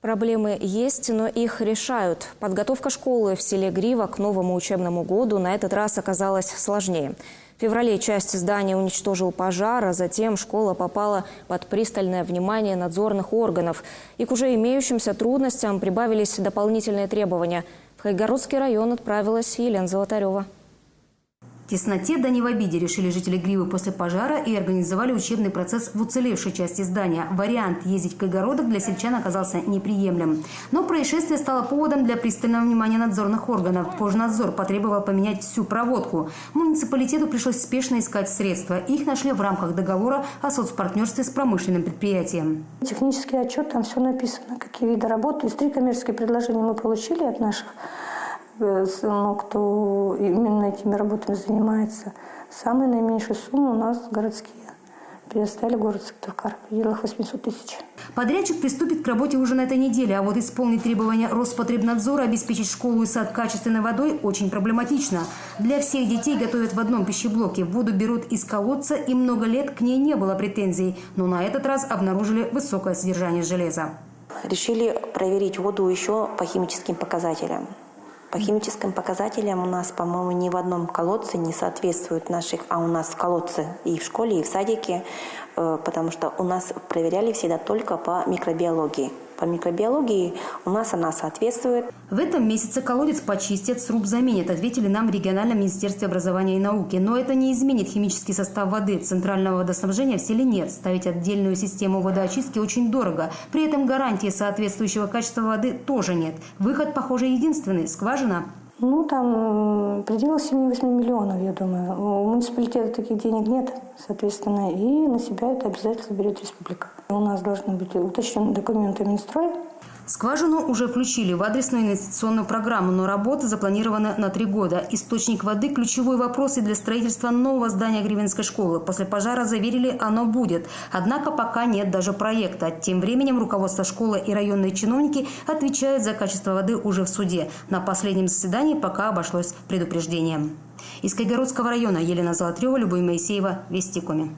Проблемы есть, но их решают. Подготовка школы в селе Грива к новому учебному году на этот раз оказалась сложнее. В феврале часть здания уничтожил пожар, а затем школа попала под пристальное внимание надзорных органов. И к уже имеющимся трудностям прибавились дополнительные требования. В Кайгородский район отправилась Елена Золотарева. В тесноте да не в обиде решили жители Гривы после пожара и организовали учебный процесс в уцелевшей части здания. Вариант ездить в Кайгородок для сельчан оказался неприемлем. Но происшествие стало поводом для пристального внимания надзорных органов. Пожнадзор потребовал поменять всю проводку. Муниципалитету пришлось спешно искать средства. Их нашли в рамках договора о соцпартнерстве с промышленным предприятием. Технический отчет, там все написано, какие виды работы. Из 3 коммерческие предложения мы получили от наших, кто именно этими работами занимается. Самые наименьшие суммы у нас городские. Предоставили город Сыктывкар в пределах 800 тысяч. Подрядчик приступит к работе уже на этой неделе, а вот исполнить требования Роспотребнадзора, обеспечить школу и сад качественной водой очень проблематично. Для всех детей готовят в одном пищеблоке. Воду берут из колодца, и много лет к ней не было претензий. Но на этот раз обнаружили высокое содержание железа. Решили проверить воду еще по химическим показателям. По химическим показателям у нас, по-моему, ни в одном колодце не соответствует наших, а у нас колодцы и в школе, и в садике, потому что у нас проверяли всегда только по микробиологии. По микробиологии у нас она соответствует. В этом месяце колодец почистят, сруб заменят, ответили нам в региональном министерстве образования и науки. Но это не изменит химический состав воды. Центрального водоснабжения в селе нет. Ставить отдельную систему водоочистки очень дорого. При этом гарантии соответствующего качества воды тоже нет. Выход, похоже, единственный – скважина. Там пределах 7-8 миллионов, я думаю. У муниципалитета таких денег нет, соответственно, и на себя это обязательно берет республика. У нас должны быть уточнены документы Минстроя. Скважину уже включили в адресную инвестиционную программу, но работа запланирована на 3 года. Источник воды – ключевой вопрос и для строительства нового здания Гривинской школы. После пожара заверили, оно будет. Однако пока нет даже проекта. Тем временем руководство школы и районные чиновники отвечают за качество воды уже в суде. На последнем заседании пока обошлось предупреждением. Из Кайгородского района Елена Золотарева, Любовь Моисеева, Вести Коми.